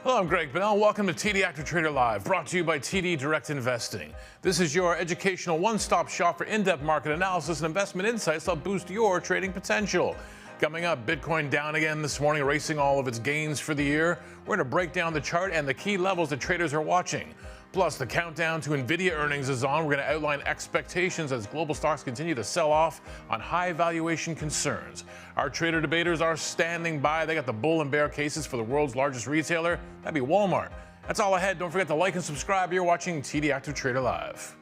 Hello, I'm Greg Bell. Welcome to TD Active Trader Live, brought to you by TD Direct Investing. This is your educational one-stop shop for in-depth market analysis and investment insights that'll boost your trading potential. Coming up, Bitcoin down again this morning, erasing all of its gains for the year. We're going to break down the chart and the key levels that traders are watching. Plus, the countdown to NVIDIA earnings is on. We're going to outline expectations as global stocks continue to sell off on high valuation concerns. Our trader debaters are standing by. They got the bull and bear cases for the world's largest retailer. That'd be Walmart. That's all ahead. Don't forget to like and subscribe. You're watching TD Active Trader Live.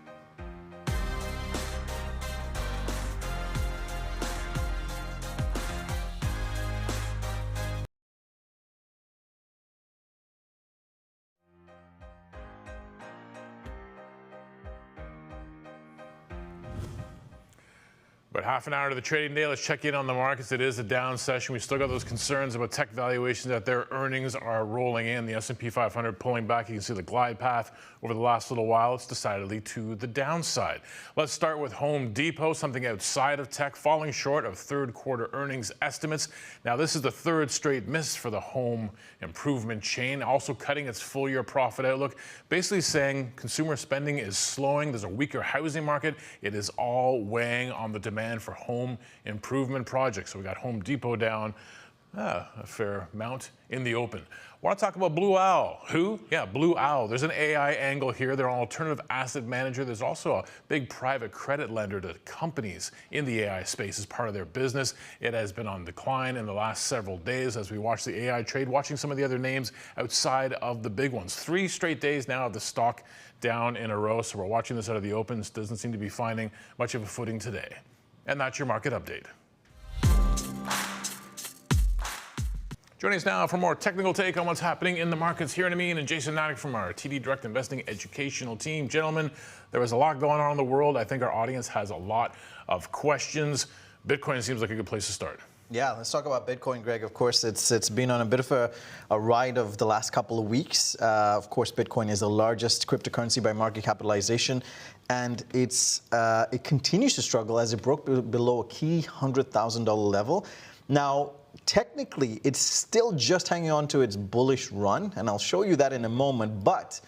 But half an hour to the trading day. Let's check in on the markets. It is a down session. We still got those concerns about tech valuations, that their earnings are rolling in. The S&P 500 pulling back. You can see the glide path over the last little while. It's decidedly to the downside. Let's start with Home Depot, something outside of tech, falling short of third quarter earnings estimates. Now, this is the third straight miss for the home improvement chain, also cutting its full year profit outlook, basically saying consumer spending is slowing. There's a weaker housing market. It is all weighing on the demand for home improvement projects. So we got Home Depot down a fair amount in the open. I want to talk about Blue Owl. Who? Yeah, Blue Owl. There's an AI angle here. They're an alternative asset manager. There's also a big private credit lender to companies in the AI space as part of their business. It has been on decline in the last several days as we watch the AI trade, watching some of the other names outside of the big ones. 3 straight days now of the stock down in a row. So we're watching this out of the open. It doesn't seem to be finding much of a footing today. And that's your market update. Joining us now for more technical take on what's happening in the markets, here in Amin and Jason Natick from our TD Direct Investing educational team. Gentlemen, there is a lot going on in the world. I think our audience has a lot of questions. Bitcoin seems like a good place to start. Yeah, let's talk about Bitcoin, Greg. Of course, it's been on a bit of a ride of the last couple of weeks. Of course, Bitcoin is the largest cryptocurrency by market capitalization, and it continues to struggle as it broke below a key $100,000 level. Now, technically, it's still just hanging on to its bullish run, and I'll show you that in a moment, but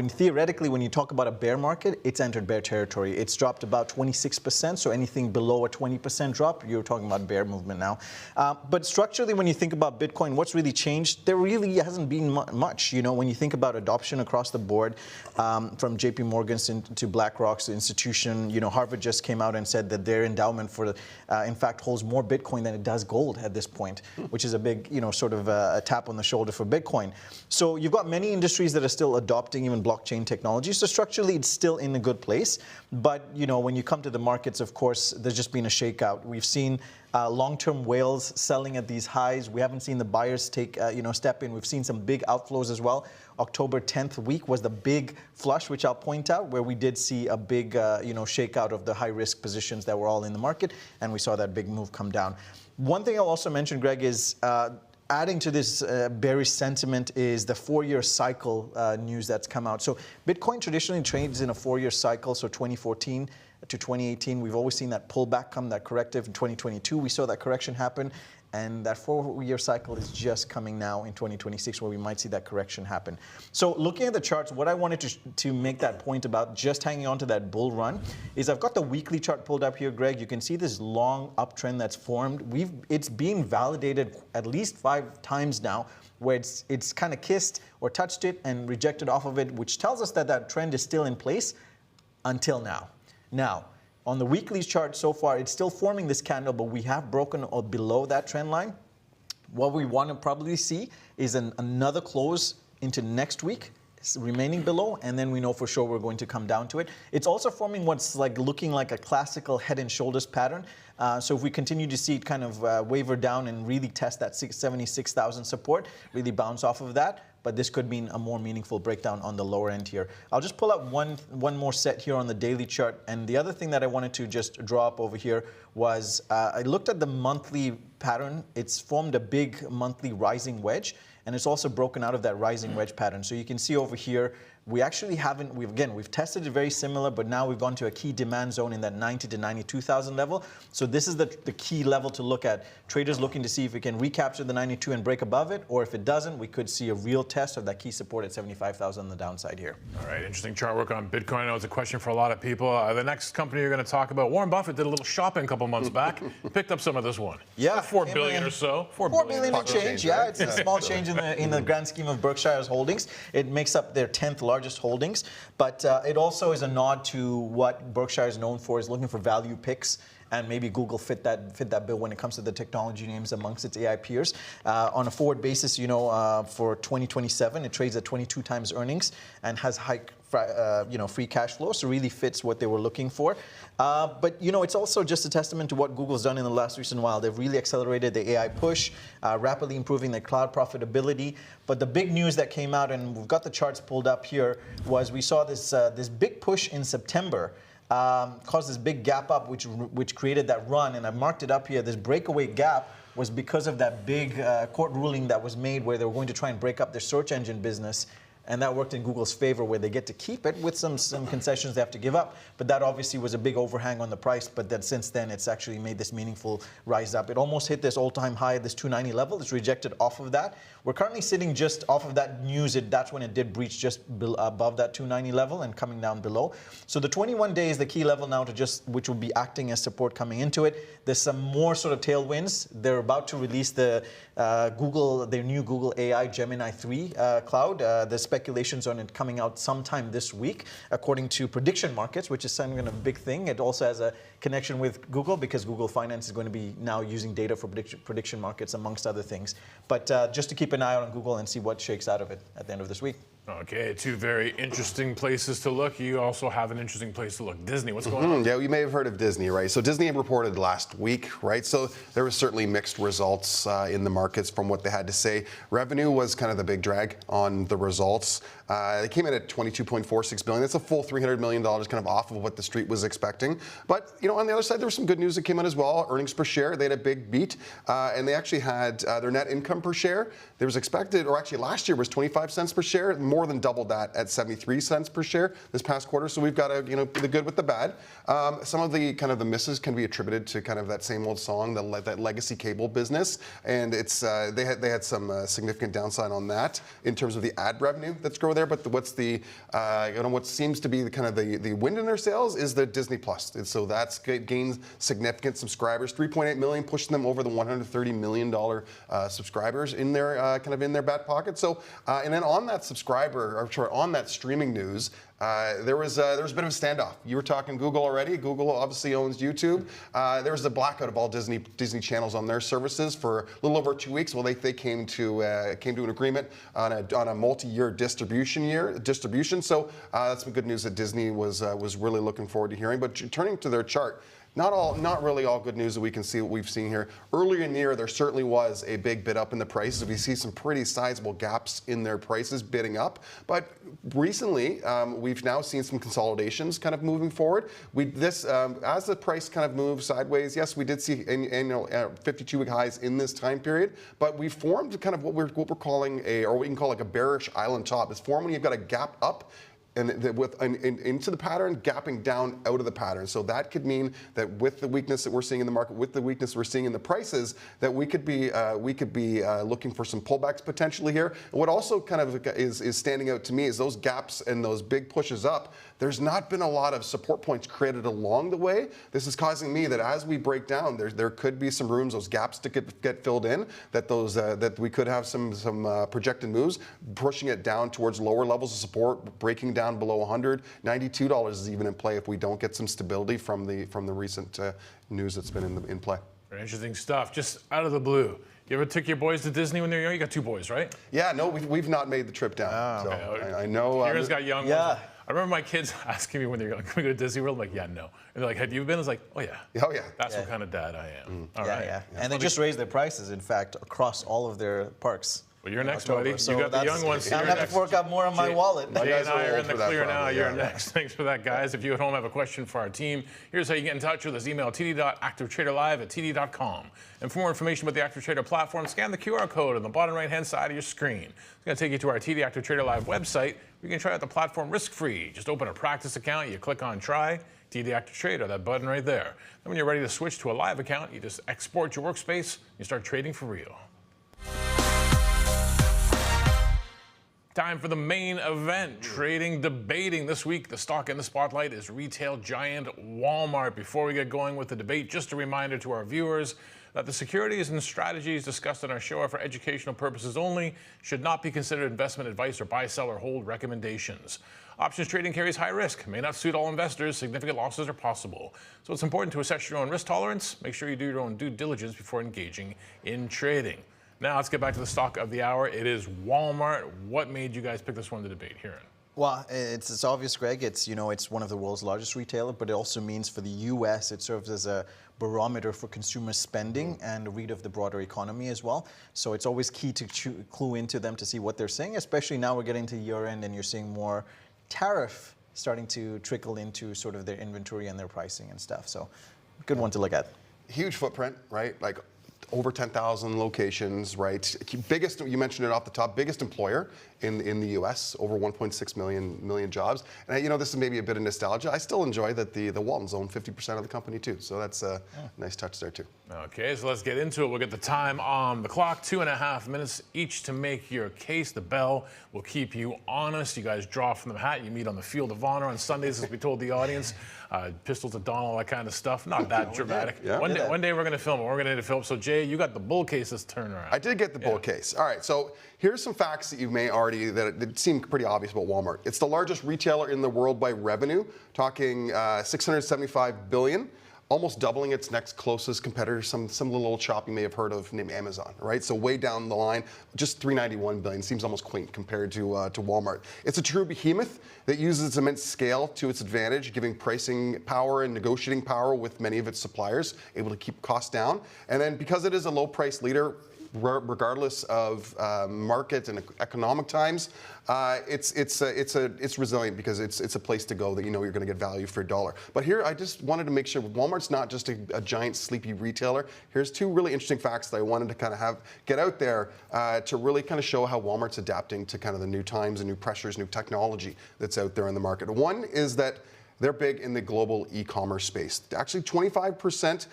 theoretically, when you talk about a bear market, it's entered bear territory. It's dropped about 26%, so anything below a 20% drop, you're talking about bear movement now. But structurally, when you think about Bitcoin, what's really changed? There really hasn't been much. You know, when you think about adoption across the board, from JP Morgan's to BlackRock's institution, you know, Harvard just came out and said that their endowment in fact, holds more Bitcoin than it does gold at this point, which is a big, you know, sort of a tap on the shoulder for Bitcoin. So you've got many industries that are still adopting even blockchain technology. So structurally, it's still in a good place. But, you know, when you come to the markets, of course, there's just been a shakeout. We've seen long-term whales selling at these highs. We haven't seen the buyers take, step in. We've seen some big outflows as well. October 10th week was the big flush, which I'll point out, where we did see a big, shakeout of the high-risk positions that were all in the market, and we saw that big move come down. One thing I'll also mention, Greg, is adding to this bearish sentiment is the 4-year cycle news that's come out. So Bitcoin traditionally trades in a 4-year cycle, so 2014 to 2018. We've always seen that pullback come, that corrective. In 2022, we saw that correction happen. And that 4-year cycle is just coming now in 2026, where we might see that correction happen. So looking at the charts, what I wanted to make that point about just hanging on to that bull run is I've got the weekly chart pulled up here, Greg. You can see this long uptrend that's formed. It's been validated at least 5 times now, where it's kind of kissed or touched it and rejected off of it, which tells us that that trend is still in place until now. Now, on the weekly chart so far, it's still forming this candle, but we have broken below that trend line. What we want to probably see is another close into next week, remaining below, and then we know for sure we're going to come down to it. It's also forming what's looking like a classical head and shoulders pattern. So if we continue to see it kind of waver down and really test that 76,000 support, really bounce off of that, but this could mean a more meaningful breakdown on the lower end here. I'll just pull up one more set here on the daily chart. And the other thing that I wanted to just draw up over here was I looked at the monthly pattern. It's formed a big monthly rising wedge, and it's also broken out of that rising wedge pattern. So you can see over here, We actually haven't, we've tested it very similar, but now we've gone to a key demand zone in that 90 to 92,000 level. So this is the key level to look at. Traders looking to see if we can recapture the 92 and break above it, or if it doesn't, we could see a real test of that key support at 75,000 on the downside here. All right, interesting chart work on Bitcoin. I know it's a question for a lot of people. The next company you're going to talk about, Warren Buffett did a little shopping a couple months back, picked up some of this one. Yeah, $4 billion or so. $4 billion and change, yeah. It's a small change in the grand scheme of Berkshire's holdings. It makes up their 10th largest holdings, but it also is a nod to what Berkshire is known for, is looking for value picks. And maybe Google fit that bill when it comes to the technology names amongst its AI peers. On a forward basis, for 2027, it trades at 22 times earnings and has high free cash flow, so really fits what they were looking for. But it's also just a testament to what Google's done in the last recent while. They've really accelerated the AI push, rapidly improving their cloud profitability. But the big news that came out, and we've got the charts pulled up here, was we saw this big push in September. Caused this big gap up, which created that run, and I marked it up here. This breakaway gap was because of that big court ruling that was made where they were going to try and break up their search engine business. And that worked in Google's favor, where they get to keep it with some concessions they have to give up. But that obviously was a big overhang on the price. But then since then, it's actually made this meaningful rise up. It almost hit this all-time high, this 290 level. It's rejected off of that. We're currently sitting just off of that news. That's when it did breach just above that 290 level and coming down below. So the 21 day is the key level now, which will be acting as support coming into it. There's some more sort of tailwinds. They're about to release their new Google AI Gemini 3 cloud. There's speculations on it coming out sometime this week, according to prediction markets, which is kind of a big thing. It also has a connection with Google because Google Finance is going to be now using data for prediction markets, amongst other things. But just to keep an eye out on Google and see what shakes out of it at the end of this week. Okay, two very interesting places to look. You also have an interesting place to look. Disney, what's going on? Yeah, you may have heard of Disney, right? So Disney reported last week, right? So there was certainly mixed results in the markets from what they had to say. Revenue was kind of the big drag on the results. They came in at $22.46 billion. That's a full $300 million kind of off of what the street was expecting. But on the other side, there was some good news that came out as well. Earnings per share, they had a big beat, and they actually had their net income per share. There was expected, or actually last year was 25 cents per share, more than doubled that at 73 cents per share this past quarter. So we've got the good with the bad. Some of the kind of the misses can be attributed to kind of that same old song, that legacy cable business, and it's they had some significant downside on that in terms of the ad revenue that's growing there. But what seems to be the kind of the wind in their sails is the Disney Plus. And so that's gained significant subscribers, 3.8 million, pushing them over the $130 million subscribers in their in their back pocket. So and then on that on that streaming news, there was a bit of a standoff. You were talking Google already. Google obviously owns YouTube. There was a blackout of all Disney channels on their services for a little over 2 weeks. Well, they came to an agreement on a multi-year distribution. So that's some good news that Disney was really looking forward to hearing. But turning to their chart. Not really all good news that we can see what we've seen here. Earlier in the year, there certainly was a big bid up in the prices. We see some pretty sizable gaps in their prices bidding up. But recently, we've now seen some consolidations kind of moving forward. As the price kind of moves sideways, yes, we did see annual 52-week highs in this time period. But we formed kind of what we're calling what we can call like a bearish island top. It's formed when you've got a gap up and into the pattern, gapping down out of the pattern. So that could mean that with the weakness that we're seeing in the market, with the weakness we're seeing in the prices, that we could be looking for some pullbacks potentially here. And what also kind of is standing out to me is those gaps and those big pushes up. There's not been a lot of support points created along the way. This is causing me that as we break down, there could be some rooms, those gaps to get filled in, that we could have some projected moves, pushing it down towards lower levels of support, breaking down below 100. $92 is even in play if we don't get some stability from the recent news that's been in play. Very interesting stuff. Just out of the blue. You ever took your boys to Disney when they were young? You got two boys, right? Yeah, no, we've not made the trip down. Oh, so okay. I know. Kieran's got young yeah. ones. I remember my kids asking me when they were young, can we go to Disney World? I'm like, yeah, no. And they're like, have you been? I was like, oh, yeah. Oh, yeah. That's what kind of dad I am. All Yeah, right. yeah. And they just raised their prices, in fact, across all of their parks. Well, you're next, October. buddy. So you got the that's- young ones. I'm You're gonna have next. to fork out more on my wallet. My Jay guys and I are are old in the for that clear now. probably, You're yeah. next. Thanks for that, guys. If you at home have a question for our team, here's how you get in touch with us. Email td.activetraderlive@td.com. And for more information about the Active Trader platform, scan the QR code on the bottom right-hand side of your screen. It's going to take you to our TD Active Trader Live website. You can try out the platform risk-free. Just open a practice account. You click on Try. TD Active Trader, that button right there. Then when you're ready to switch to a live account, you just export your workspace. You start trading for real. Time for the main event, trading, debating. This week, the stock in the spotlight is retail giant Walmart. Before we get going with the debate, just a reminder to our viewers that the securities and strategies discussed on our show are for educational purposes only, should not be considered investment advice or buy, sell, or hold recommendations. Options trading carries high risk, may not suit all investors, significant losses are possible. So it's important to assess your own risk tolerance. Make sure you do your own due diligence before engaging in trading. Now let's get back to the stock of the hour. It is Walmart. What made you guys pick this one to debate, Kieran? Well, it's obvious, Greg. It's it's one of the world's largest retailer, but it also means for the U.S. it serves as a barometer for consumer spending and a read of the broader economy as well. So it's always key to clue into them to see what they're saying. Especially now we're getting to year end and you're seeing more tariff starting to trickle into sort of their inventory and their pricing and stuff. So good one to look at. Huge footprint, right? Like over 10,000 locations, right? Biggest, you mentioned it off the top, biggest employer in the U.S., over 1.6 million jobs. And this is maybe a bit of nostalgia. I still enjoy that the Waltons own 50% of the company too. So that's a nice touch there too. Okay, so let's get into it. We'll get the time on the clock, 2.5 minutes each to make your case. The bell will keep you honest. You guys draw from the hat. You meet on the field of honor on Sundays, as we told the audience. Pistols at dawn, all that kind of stuff. Not that dramatic. Yeah. One day we're going to film it. We're going to film. So Jay, you got the bull case this turn around. I did get the bull case. All right, so here's some facts that you may already, that seem pretty obvious about Walmart. It's the largest retailer in the world by revenue, talking 675 billion. Almost doubling its next closest competitor, some little old shop you may have heard of named Amazon, right? So way down the line, just 391 billion. Seems almost quaint compared to Walmart. It's a true behemoth that uses its immense scale to its advantage, giving pricing power and negotiating power with many of its suppliers, able to keep costs down. And then because it is a low price leader, regardless of market and economic times, it's resilient because it's a place to go that you're going to get value for a dollar. But here, I just wanted to make sure Walmart's not just a giant sleepy retailer. Here's two really interesting facts that I wanted to kind of get out there to really kind of show how Walmart's adapting to kind of the new times and new pressures, new technology that's out there in the market. One is that they're big in the global e-commerce space. Actually, 25%.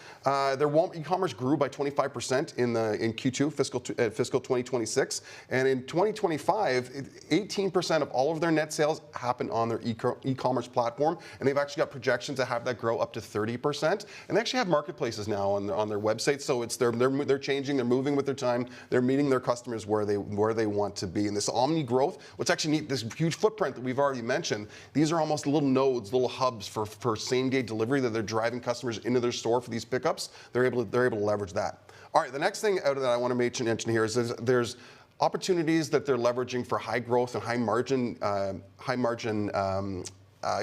Their Walmart e-commerce grew by 25% in Q2 fiscal 2026, and in 2025, 18% of all of their net sales happen on their e-commerce platform, and they've actually got projections to have that grow up to 30%. And they actually have marketplaces now on their website, so they're changing, they're moving with their time, they're meeting their customers where they want to be. And this omni growth, what's actually neat, this huge footprint that we've already mentioned, these are almost little nodes, little hubs for same-day delivery that they're driving customers into their store for these pickups. They're able to leverage that. All right, the next thing out of that I want to mention here is there's opportunities that they're leveraging for high growth and high margin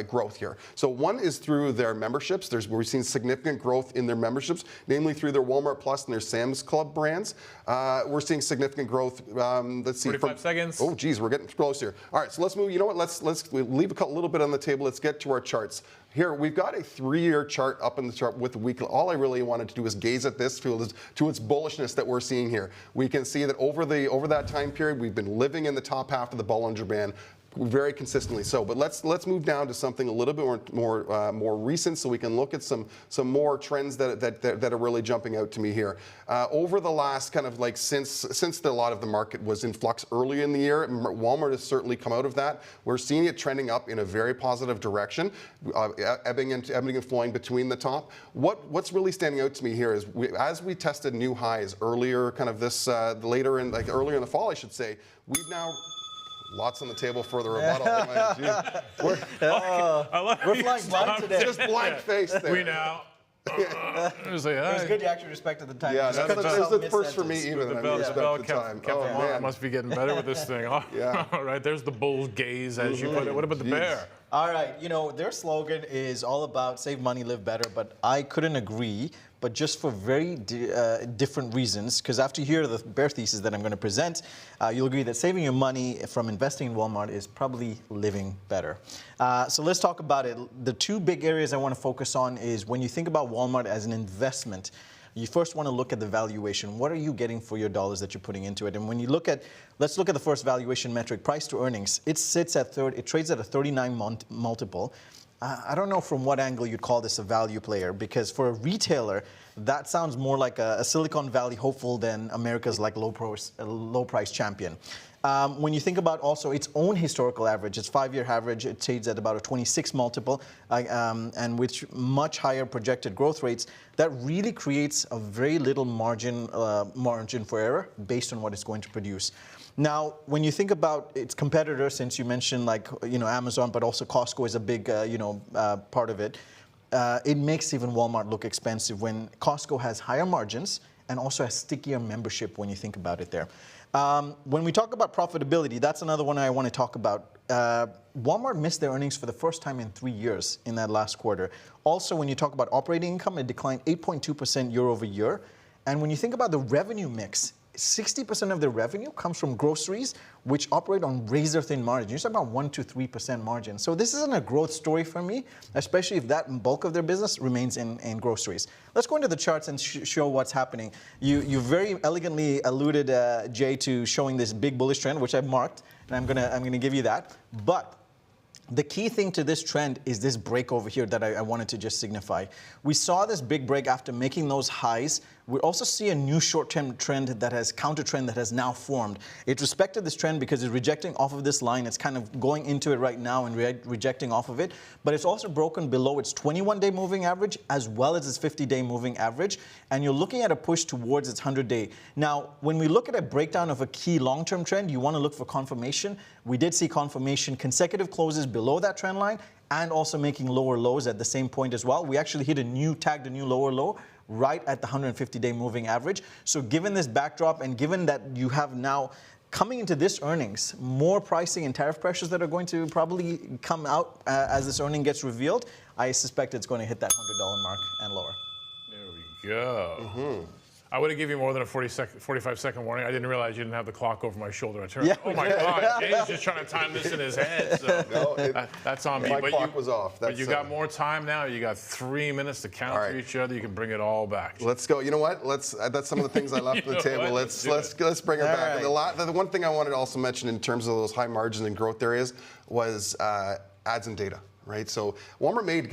growth here. So one is through their memberships. We're seeing significant growth in their memberships, namely through their Walmart Plus and their Sam's Club brands. We're seeing significant growth. Let's see. 45 seconds. Oh, geez, we're getting close here. All right, so let's move. You know what? Let's leave a little bit on the table. Let's get to our charts. Here, we've got a 3-year chart up in the chart with the weekly. All I really wanted to do is gaze at this to its bullishness that we're seeing here. We can see that over that time period, we've been living in the top half of the Bollinger Band very consistently. So, but let's move down to something a little bit more recent, so we can look at some more trends that are really jumping out to me here. Over the last kind of like since a lot of the market was in flux early in the year, Walmart has certainly come out of that. We're seeing it trending up in a very positive direction, ebbing and flowing between the top. What's really standing out to me here is as we tested new highs earlier, kind of this earlier in the fall, I should say, we've now. Lots on the table for the rebuttal. We're flying blind today. Just blank face there. We now. It was good you actually respected the time. Yeah, that's the first for me even. The I bell respect the kept time. them on. I must be getting better with this thing. Oh, Yeah. All right, there's the bull's gaze, as you put it. What about the bear? All right, their slogan is all about save money, live better, but I couldn't agree but just for very different reasons. Because after you hear the bear thesis that I'm going to present, you'll agree that saving your money from investing in Walmart is probably living better. So let's talk about it. The two big areas I want to focus on is when you think about Walmart as an investment, you first want to look at the valuation. What are you getting for your dollars that you're putting into it? And when you look at, let's look at the first valuation metric, price to earnings. It sits at it trades at a 39 multiple. I don't know from what angle you'd call this a value player, because for a retailer, that sounds more like a Silicon Valley hopeful than America's like low price champion. When you think about also its own historical average, its 5-year average, it trades at about a 26 multiple, and with much higher projected growth rates, that really creates a very little margin for error based on what it's going to produce. Now, when you think about its competitors, since you mentioned like Amazon, but also Costco is a big part of it, it makes even Walmart look expensive when Costco has higher margins and also has stickier membership when you think about it there. When we talk about profitability, that's another one I want to talk about. Walmart missed their earnings for the first time in 3 years in that last quarter. Also, when you talk about operating income, it declined 8.2% year over year. And when you think about the revenue mix, 60% of their revenue comes from groceries, which operate on razor-thin margins. You're talking about 1 to 3% margin. So this isn't a growth story for me, especially if that bulk of their business remains in groceries. Let's go into the charts and show what's happening. You very elegantly alluded, Jay, to showing this big bullish trend, which I've marked, and I'm gonna give you that. But the key thing to this trend is this break over here that I wanted to just signify. We saw this big break after making those highs. We also see a new short-term trend that has counter-trend that has now formed. It respected this trend because it's rejecting off of this line. It's kind of going into it right now and rejecting off of it. But it's also broken below its 21-day moving average as well as its 50-day moving average. And you're looking at a push towards its 100-day. Now, when we look at a breakdown of a key long-term trend, you want to look for confirmation. We did see confirmation, consecutive closes below that trend line and also making lower lows at the same point as well. We actually tagged a new lower low right at the 150-day moving average. So given this backdrop and given that you have now coming into this earnings, more pricing and tariff pressures that are going to probably come out as this earning gets revealed, I suspect it's going to hit that $100 mark and lower. There we go. I would have given you more than a 45-second warning. I didn't realize you didn't have the clock over my shoulder. I turned. Yeah. Oh my God! Jay's just trying to time this in his head. So No, that's on me. my But clock was off. But you got more time now. You got 3 minutes to counter each other. You can bring it all back. Let's go. You know what? That's some of the things I left on the table. Let's bring it back. Right. And the one thing I wanted to also mention in terms of those high margins and growth areas was ads and data. Right, so Walmart made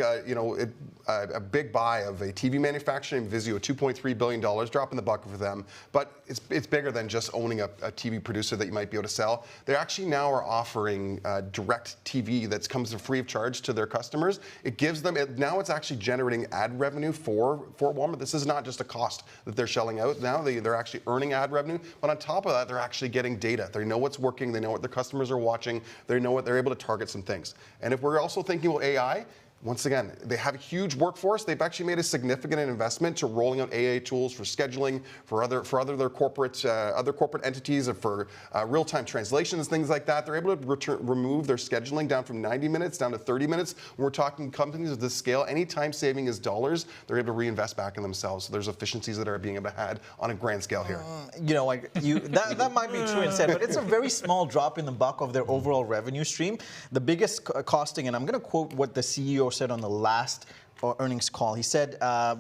a big buy of a TV manufacturer named Vizio, $2.3 billion, drop in the bucket for them. But it's bigger than just owning a TV producer that you might be able to sell. They actually now are offering direct TV that comes free of charge to their customers. It gives them now it's actually generating ad revenue for Walmart. This is not just a cost that they're shelling out. Now they're actually earning ad revenue, but on top of that, they're actually getting data. They know what's working. They know what their customers are watching. They know what they're able to target some things. And if we're also thinking about AI, once again, they have a huge workforce. They've actually made a significant investment to rolling out AI tools for scheduling, for other corporate entities, for real-time translations, things like that. They're able to remove their scheduling down from 90 minutes down to 30 minutes. When we're talking companies of this scale, any time saving is dollars. They're able to reinvest back in themselves. So there's efficiencies that are being able to had on a grand scale here. That might be true instead, but it's a very small drop in the buck of their overall revenue stream. The biggest costing, and I'm going to quote what the CEO said on the last earnings call. He said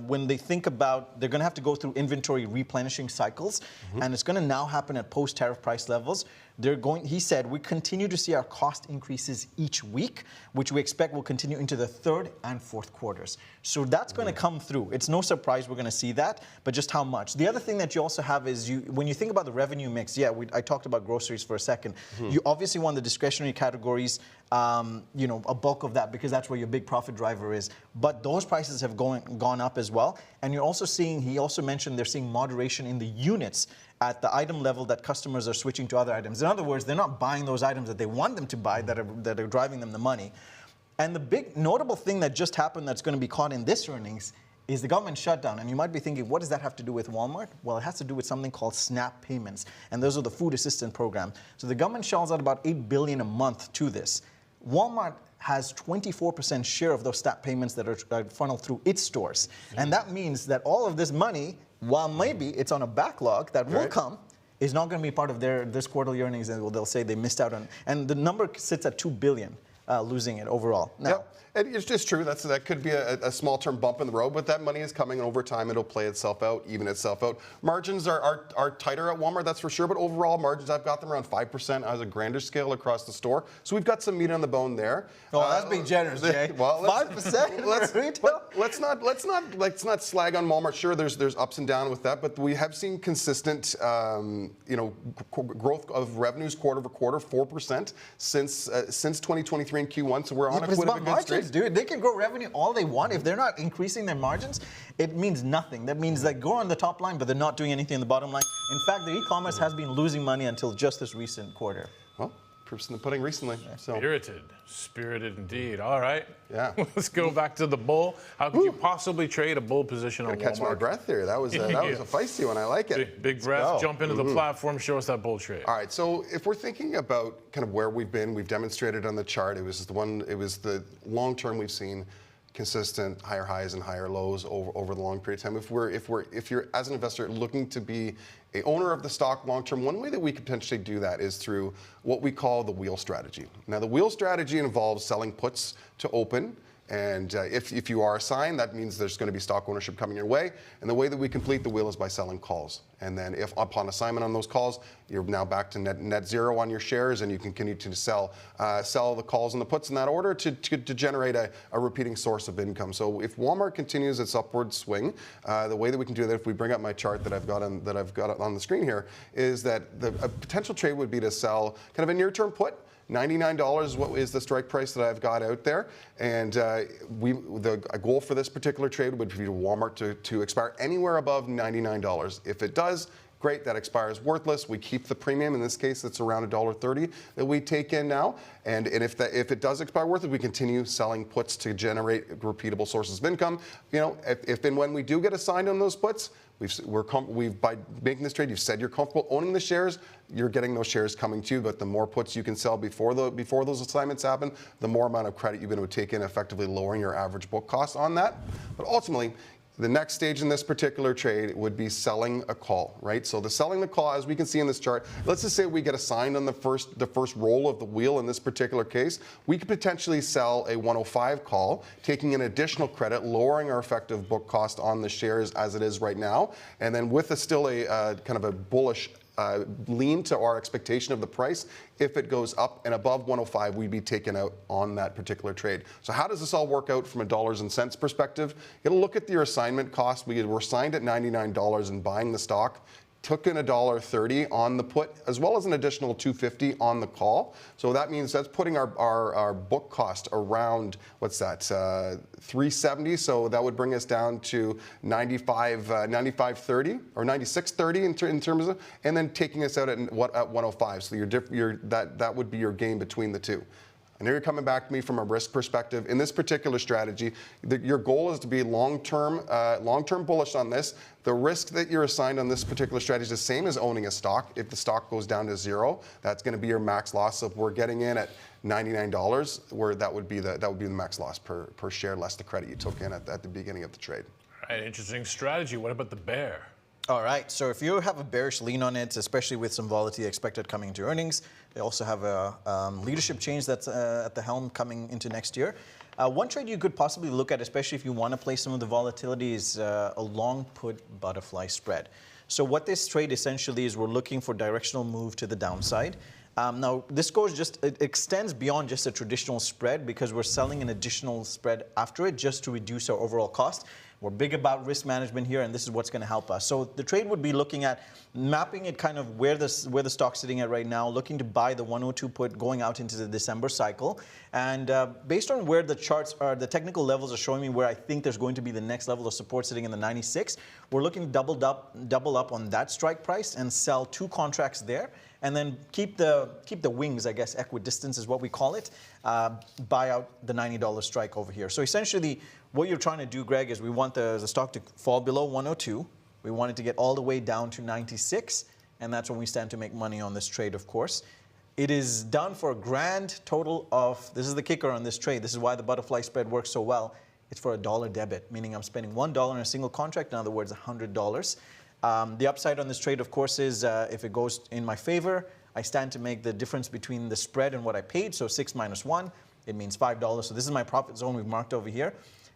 when they think about, they're going to have to go through inventory replenishing cycles, and it's going to now happen at post-tariff price levels. He said, we continue to see our cost increases each week, which we expect will continue into the third and fourth quarters. So that's going to come through. It's no surprise we're going to see that, but just how much. The other thing that you also have is when you think about the revenue mix, I talked about groceries for a second. You obviously want the discretionary categories, a bulk of that because that's where your big profit driver is. But those prices have gone up as well. And you're also seeing, he also mentioned they're seeing moderation in the units at the item level that customers are switching to other items. In other words, they're not buying those items that they want them to buy that are driving them the money. And the big notable thing that just happened that's going to be caught in this earnings is the government shutdown. And you might be thinking, what does that have to do with Walmart? Well, it has to do with something called SNAP payments. And those are the food assistance program. So the government shells out about $8 billion a month to this. Walmart has 24% share of those STAT payments that are funneled through its stores. And that means that all of this money, while maybe it's on a backlog that will come, is not going to be part of this quarterly earnings, and they'll say they missed out on. And the number sits at $2 billion, losing it overall. Now, and it's just true. That could be a small-term bump in the road, but that money is coming, and over time it'll play itself out, even itself out. Margins are tighter at Walmart, that's for sure, but overall margins, I've got them around 5% as a grander scale across the store. So we've got some meat on the bone there. Oh, that's being generous, Jay. Well, 5%? Let's not slag on Walmart. Sure, there's ups and downs with that, but we have seen consistent, growth of revenues quarter over quarter, 4% since 2023 in Q1. So we're on a quite a good streak. Dude, they can grow revenue all they want. If they're not increasing their margins, it means nothing. That means they go on the top line, but they're not doing anything in the bottom line. In fact, the e-commerce has been losing money until just this recent quarter. Well, proof's in the pudding recently. So. Spirited indeed. All right. Yeah. Let's go back to the bull. How could you possibly trade a bull position on Walmart? Catch my breath there. That was a feisty one. I like it. Big breath. Jump into the platform. Show us that bull trade. All right. So if we're thinking about kind of where we've been, we've demonstrated on the chart. It was the long term we've seen consistent higher highs and higher lows over the long period of time. If you're as an investor looking to be a owner of the stock long term, one way that we could potentially do that is through what we call the wheel strategy. Now, the wheel strategy involves selling puts to open. And if you are assigned, that means there's going to be stock ownership coming your way. And the way that we complete the wheel is by selling calls. And then if upon assignment on those calls, you're now back to net zero on your shares, and you can continue to sell the calls and the puts in that order to generate a repeating source of income. So if Walmart continues its upward swing, the way that we can do that, if we bring up my chart that I've got on the screen here, is that a potential trade would be to sell kind of a near-term put. $99 is what is the strike price that I've got out there, and a goal for this particular trade would be for Walmart to expire anywhere above $99. If it does, great, that expires worthless. We keep the premium. In this case, it's around $1.30 that we take in now. And if it does expire worthless, we continue selling puts to generate repeatable sources of income. You know, if and when we do get assigned on those puts, by making this trade, you've said you're comfortable owning the shares. You're getting those shares coming to you, but the more puts you can sell before those assignments happen, the more amount of credit you've been able to take in, effectively lowering your average book cost on that. But ultimately, the next stage in this particular trade would be selling a call, right? So selling the call, as we can see in this chart, let's just say we get assigned on the first roll of the wheel in this particular case, we could potentially sell a 105 call, taking an additional credit, lowering our effective book cost on the shares as it is right now, and then with still a kind of a bullish lean to our expectation of the price. If it goes up and above 105, we'd be taken out on that particular trade. So how does this all work out from a dollars and cents perspective? You gotta look at your assignment cost. We were signed at $99 in buying the stock, took in $1.30 on the put, as well as an additional $2.50 on the call. So that means that's putting our book cost around, what's that, $3.70. So that would bring us down to $95.30 or $96.30 in terms of, and then taking us out at 105. So that would be your gain between the two. I know you're coming back to me from a risk perspective. In this particular strategy, your goal is to be long-term bullish on this. The risk that you're assigned on this particular strategy is the same as owning a stock. If the stock goes down to zero, that's going to be your max loss. So if we're getting in at $99, where that would be the max loss per share, less the credit you took in at the beginning of the trade. All right, interesting strategy. What about the bear? All right, so if you have a bearish lean on it, especially with some volatility expected coming into earnings, they also have a leadership change that's at the helm coming into next year. One trade you could possibly look at, especially if you want to play some of the volatility, is a long put butterfly spread. So what this trade essentially is, we're looking for directional move to the downside. Now, this it extends beyond just a traditional spread, because we're selling an additional spread after it just to reduce our overall cost. We're big about risk management here, and this is what's going to help us. So the trade would be looking at mapping it kind of where the stock's sitting at right now, looking to buy the 102 put going out into the December cycle. And based on where the charts are, the technical levels are showing me where I think there's going to be the next level of support sitting in the 96. We're looking to double up on that strike price and sell 2 contracts there. And then keep the wings, I guess, equidistant is what we call it, buy out the $90 strike over here. So essentially, what you're trying to do, Greg, is we want the stock to fall below 102. We want it to get all the way down to 96, and that's when we stand to make money on this trade, of course. It is done for a grand total of, this is the kicker on this trade, this is why the butterfly spread works so well, it's for $1 debit, meaning I'm spending $1 in a single contract, in other words, $100. The upside on this trade, of course, is if it goes in my favor, I stand to make the difference between the spread and what I paid, so 6 minus 1, it means $5. So this is my profit zone we've marked over here.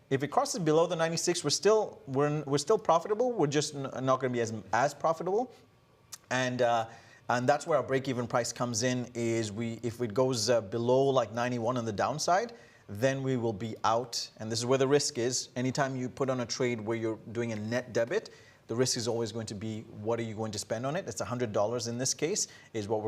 If it crosses below the 96, we're still profitable, we're just not going to be as profitable. And that's where our break-even price comes in, is if it goes below like 91 on the downside, then we will be out. And this is where the risk is. Anytime you put on a trade where you're doing a net debit, the risk is always going to be, what are you going to spend on it? It's $100 in this case, is what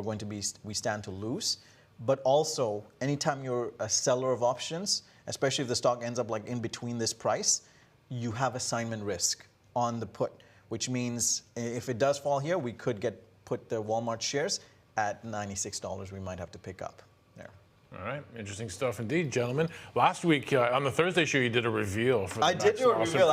we stand to lose. But also, anytime you're a seller of options, especially if the stock ends up like in between this price, you have assignment risk on the put, which means if it does fall here, we could put the Walmart shares at $96 we might have to pick up there. All right, interesting stuff indeed, gentlemen. Last week on the Thursday show, you did a reveal. For the I did do a reveal.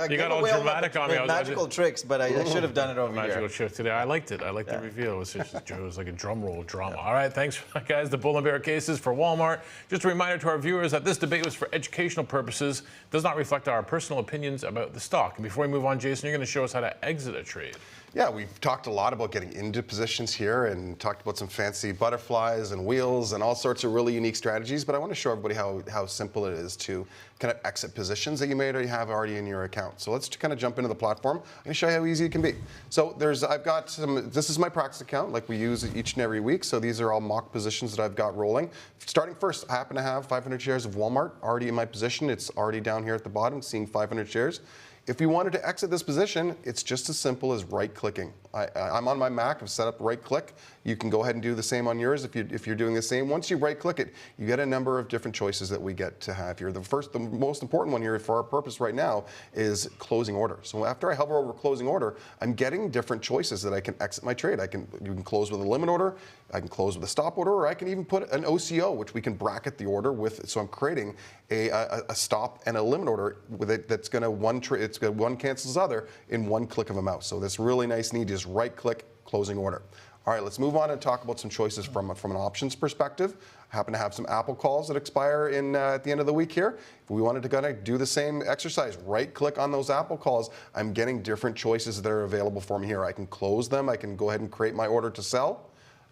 You got all dramatic on me. Magical tricks, but I should have done it over magical here. trick today. I liked it. I liked the reveal. It was like a drum roll drama. All right, thanks, guys. The bull and bear cases for Walmart. Just a reminder to our viewers that this debate was for educational purposes. Does not reflect our personal opinions about the stock. And before we move on, Jason, you're going to show us how to exit a trade. Yeah, we've talked a lot about getting into positions here and talked about some fancy butterflies and wheels and all sorts of really unique strategies, but I want to show everybody how simple it is to kind of exit positions that you may already have in your account. So let's kind of jump into the platform. I'm going to show you how easy it can be. So I've got this is my practice account like we use each and every week. So these are all mock positions that I've got rolling. Starting first, I happen to have 500 shares of Walmart already in my position. It's already down here at the bottom, seeing 500 shares. If we wanted to exit this position, it's just as simple as right-clicking. I'm on my Mac. I've set up right-click. You can go ahead and do the same on yours if you're doing the same. Once you right-click it, you get a number of different choices that we get to have here. The most important one here for our purpose right now is closing order. So after I hover over closing order, I'm getting different choices that I can exit my trade. You can close with a limit order, I can close with a stop order, or I can even put an OCO, which we can bracket the order with. So I'm creating a stop and a limit order with it that's going to one cancels the other in one click of a mouse. So this really nice and easy, just right-click, closing order. All right, let's move on and talk about some choices from an options perspective. I happen to have some Apple calls that expire at the end of the week here. If we wanted to kind of do the same exercise, right-click on those Apple calls, I'm getting different choices that are available for me here. I can close them. I can go ahead and create my order to sell.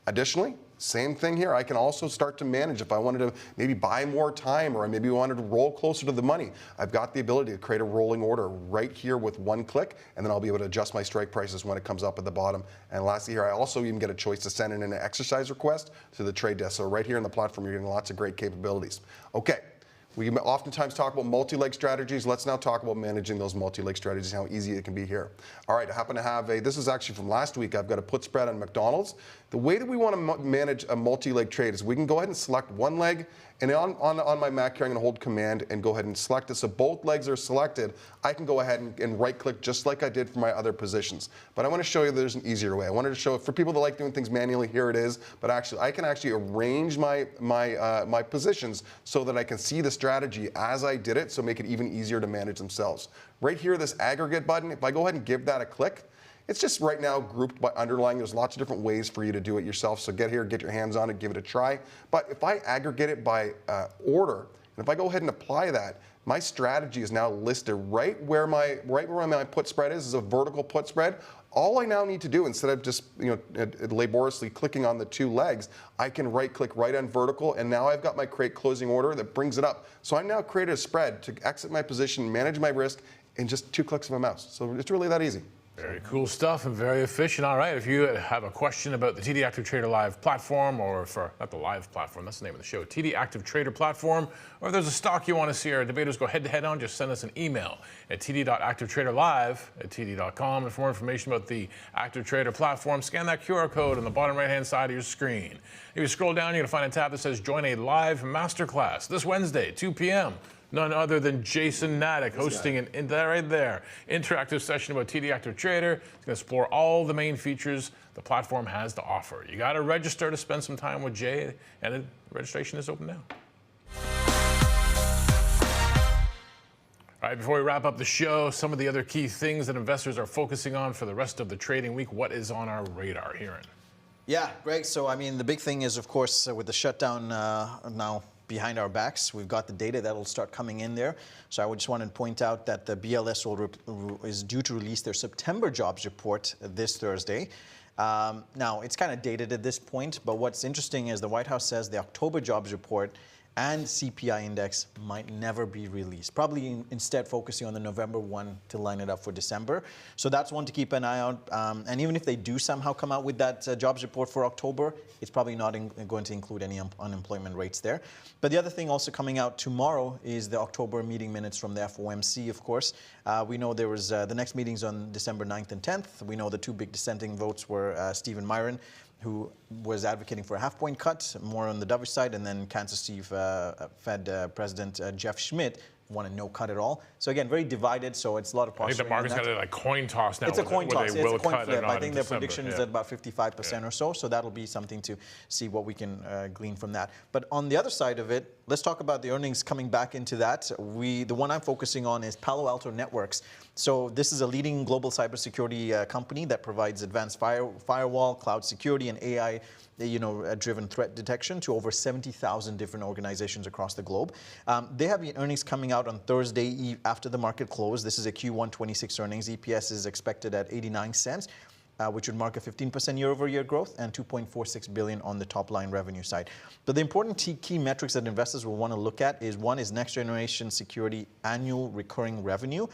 Additionally, same thing here. I can also start to manage if I wanted to maybe buy more time or I maybe wanted to roll closer to the money. I've got the ability to create a rolling order right here with one click, and then I'll be able to adjust my strike prices when it comes up at the bottom. And lastly here, I also even get a choice to send in an exercise request to the trade desk. So right here on the platform, you're getting lots of great capabilities. Okay. We oftentimes talk about multi-leg strategies. Let's now talk about managing those multi-leg strategies, how easy it can be here. All right, I happen to have this is actually from last week. I've got a put spread on McDonald's. The way that we want to manage a multi-leg trade is we can go ahead and select one leg, and on my Mac here, I'm going to hold Command and go ahead and select it. So both legs are selected. I can go ahead and right-click just like I did for my other positions. But I want to show you there's an easier way. I wanted to show it for people that like doing things manually. Here it is. But actually, I can actually arrange my positions so that I can see the strategy as I did it, so make it even easier to manage themselves. Right here, this aggregate button, if I go ahead and give that a click, it's just right now grouped by underlying. There's lots of different ways for you to do it yourself. So get here, get your hands on it, give it a try. But if I aggregate it by order, and if I go ahead and apply that, my strategy is now listed right where my put spread is a vertical put spread. All I now need to do, instead of just laboriously clicking on the two legs, I can right-click right on vertical, and now I've got my create closing order that brings it up. So I now created a spread to exit my position, manage my risk in just 2 clicks of a mouse. So it's really that easy. Very cool stuff and very efficient. All right, if you have a question about the TD Active Trader Live platform, or not the live platform, that's the name of the show, TD Active Trader platform, or if there's a stock you want to see our debaters go head-to-head on, just send us an email at td.activetraderlive@td.com. And for more information about the Active Trader platform, scan that QR code on the bottom right-hand side of your screen. If you scroll down, you're going to find a tab that says Join a Live Masterclass this Wednesday, 2 p.m., none other than Jason Nadek hosting an interactive session about TD Active Trader. He's going to explore all the main features the platform has to offer. You got to register to spend some time with Jay, and registration is open now. All right, before we wrap up the show, some of the other key things that investors are focusing on for the rest of the trading week. What is on our radar, Hiran? Yeah, Greg. So, I mean, the big thing is, of course, with the shutdown now behind our backs, we've got the data that will start coming in there. So I just wanted to point out that the BLS is due to release their September jobs report this Thursday. Now, it's kind of dated at this point, but what's interesting is the White House says the October jobs report and CPI index might never be released, probably instead focusing on the November one to line it up for December. So that's one to keep an eye on. And even if they do somehow come out with that jobs report for October, it's probably not going to include any unemployment rates there. But the other thing also coming out tomorrow is the October meeting minutes from the FOMC, of course. We know there was the next meetings on December 9th and 10th. We know the two big dissenting votes were Stephen Myron, who was advocating for a half-point cut, more on the dovish side, and then Kansas City Fed President Jeff Schmidt want a no cut at all. So again, very divided, so it's a lot of I think the market's got a coin toss now. It's a coin toss. It's a coin flip. I think their December. prediction is at about 55% or so, so that'll be something to see what we can glean from that. But on the other side of it, let's talk about the earnings coming back into that. The one I'm focusing on is Palo Alto Networks. So this is a leading global cybersecurity company that provides advanced firewall, cloud security, and AI driven threat detection to over 70,000 different organizations across the globe. They have earnings coming out on Thursday after the market close. This is a Q1 26 earnings. EPS is expected at 89 cents. Which would mark a 15% year-over-year growth and $2.46 billion on the top-line revenue side. But the important key metrics that investors will want to look at is one is next-generation security annual recurring revenue.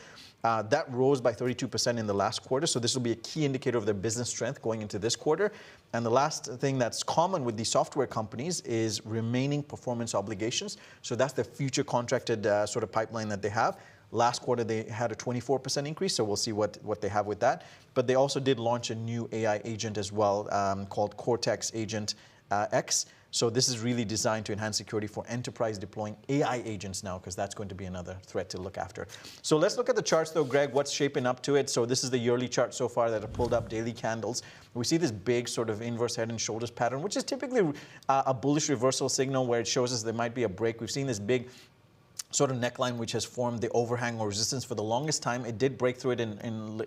That rose by 32% in the last quarter, so this will be a key indicator of their business strength going into this quarter. And the last thing that's common with these software companies is remaining performance obligations. So that's the future contracted sort of pipeline that they have. Last quarter, they had a 24% increase, so we'll see what they have with that. But they also did launch a new AI agent as well called Cortex Agent X. So this is really designed to enhance security for enterprise deploying AI agents now, because that's going to be another threat to look after. So let's look at the charts, though, Greg, what's shaping up to it. So this is the yearly chart so far that have pulled up daily candles. We see this big sort of inverse head and shoulders pattern, which is typically a bullish reversal signal where it shows us there might be a break. We've seen this big sort of neckline which has formed the overhang or resistance for the longest time. It did break through it in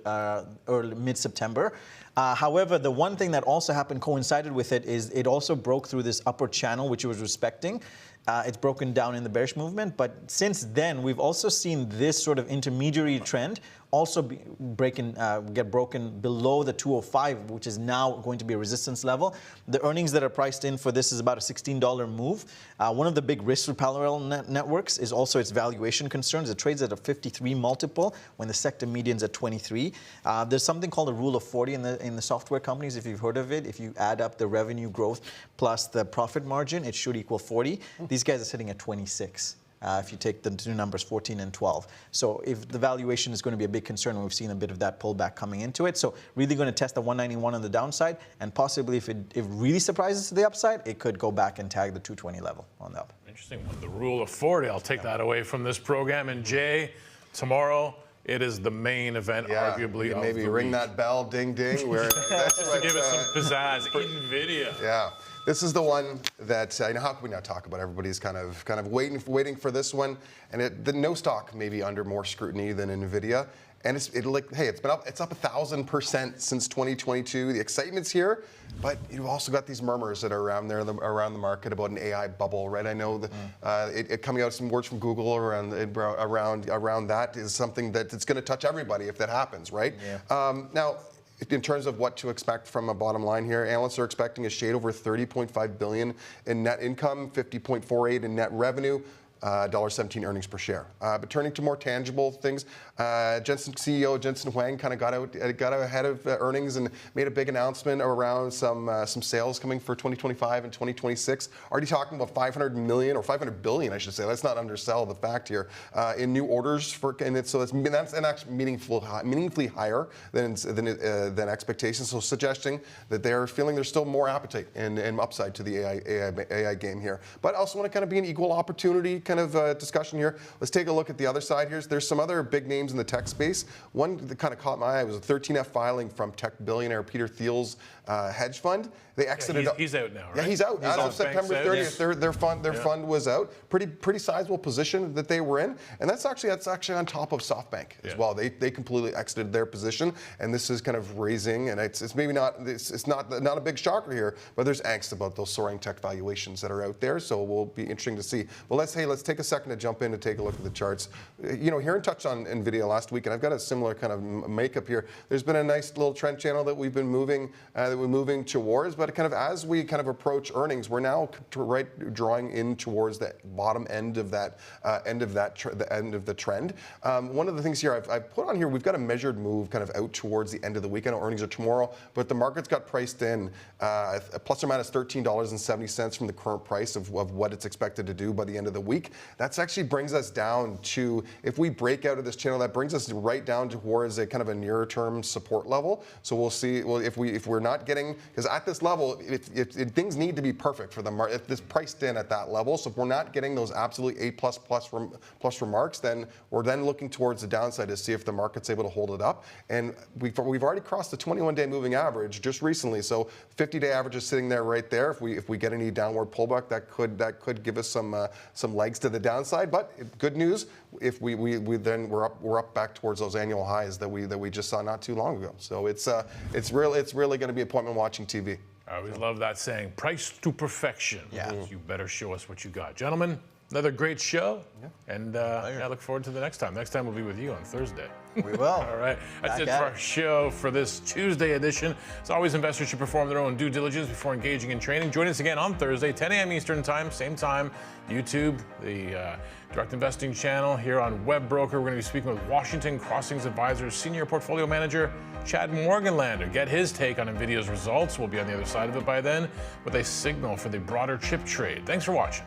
early mid-September. However, the one thing that also happened coincided with it is it also broke through this upper channel which it was respecting. It's broken down in the bearish movement, but since then we've also seen this sort of intermediary trend also get broken below the 205, which is now going to be a resistance level. The earnings that are priced in for this is about a $16 move. One of the big risks for Palo Alto Networks is also its valuation concerns. It trades at a 53 multiple when the sector median's at 23. There's something called a rule of 40 in the software companies, if you've heard of it. If you add up the revenue growth plus the profit margin, it should equal 40. These guys are sitting at 26. If you take the two numbers, 14 and 12. So if the valuation is going to be a big concern, we've seen a bit of that pullback coming into it. So really going to test the 191 on the downside, and possibly if it really surprises to the upside, it could go back and tag the 220 level on the up. Interesting one. The rule of 40. I'll take that away from this program. And Jay, tomorrow, it is the main event, arguably. Yeah, maybe ring that bell, ding, ding. Just to give it some pizzazz. NVIDIA. Yeah. This is the one that how can we not talk about? Everybody's kind of waiting for this one, and the no stock may be under more scrutiny than NVIDIA. And it's up 1,000% since 2022. The excitement's here, but you've also got these murmurs that are around the market about an AI bubble, right? I know it coming out some words from Google around that is something that it's going to touch everybody if that happens, right? Yeah. Now, in terms of what to expect from a bottom line here, analysts are expecting a shade over $30.5 billion in net income, $50.48 in net revenue, $1.17 earnings per share. But turning to more tangible things, CEO Jensen Huang kind of got out ahead of earnings and made a big announcement around some sales coming for 2025 and 2026. Already talking about $500 million or $500 billion, I should say. Let's not undersell the fact here in new orders that's actually meaningfully higher than expectations. So suggesting that they're feeling there's still more appetite and upside to the AI game here. But I also want to kind of be an equal opportunity kind of discussion here. Let's take a look at the other side here. There's some other big names in the tech space. One that kind of caught my eye was a 13F filing from tech billionaire Peter Thiel's hedge fund. They exited. Yeah, he's out now, right? Yeah, he's out. As of September 30th, their fund was out. Pretty sizable position that they were in, and that's actually on top of SoftBank as well. They completely exited their position, and this is kind of raising, and it's maybe it's not a big shocker here, but there's angst about those soaring tech valuations that are out there. So it will be interesting to see. But let's take a second to jump in and take a look at the charts. You know, Heron touched on Nvidia last week, and I've got a similar kind of makeup here. There's been a nice little trend channel that we've been moving towards, but kind of as we kind of approach earnings, we're now drawing in towards the bottom end of the trend. One of the things here I've put on here, we've got a measured move kind of out towards the end of the week. I know earnings are tomorrow, but the market's got priced in plus or minus $13.70 from the current price of what it's expected to do by the end of the week. That actually brings us down to, if we break out of this channel, that brings us right down towards a kind of a nearer term support level. So we'll see. Well, if we're not getting, because at this level, if things need to be perfect for the market, if this priced in at that level, so if we're not getting those absolutely A++ plus remarks, then we're looking towards the downside to see if the market's able to hold it up. And we've already crossed the 21-day moving average just recently, so 50-day average is sitting there right there. If we get any downward pullback, that could give us some legs to the downside. But good news, if we're up back towards those annual highs that we just saw not too long ago. So it's really going to be appointment watching TV. I always love that saying, price to perfection. Yeah. You better show us what you got. Gentlemen, another great show. Yeah. And I look forward to the next time. Next time we'll be with you on Thursday. We will. All right. That's it for our show for this Tuesday edition. As always, investors should perform their own due diligence before engaging in trading. Join us again on Thursday, 10 a.m. Eastern Time, same time, YouTube, the Direct Investing channel here on Web Broker. We're going to be speaking with Washington Crossings Advisors Senior Portfolio Manager Chad Morganlander. Get his take on NVIDIA's results. We'll be on the other side of it by then with a signal for the broader chip trade. Thanks for watching.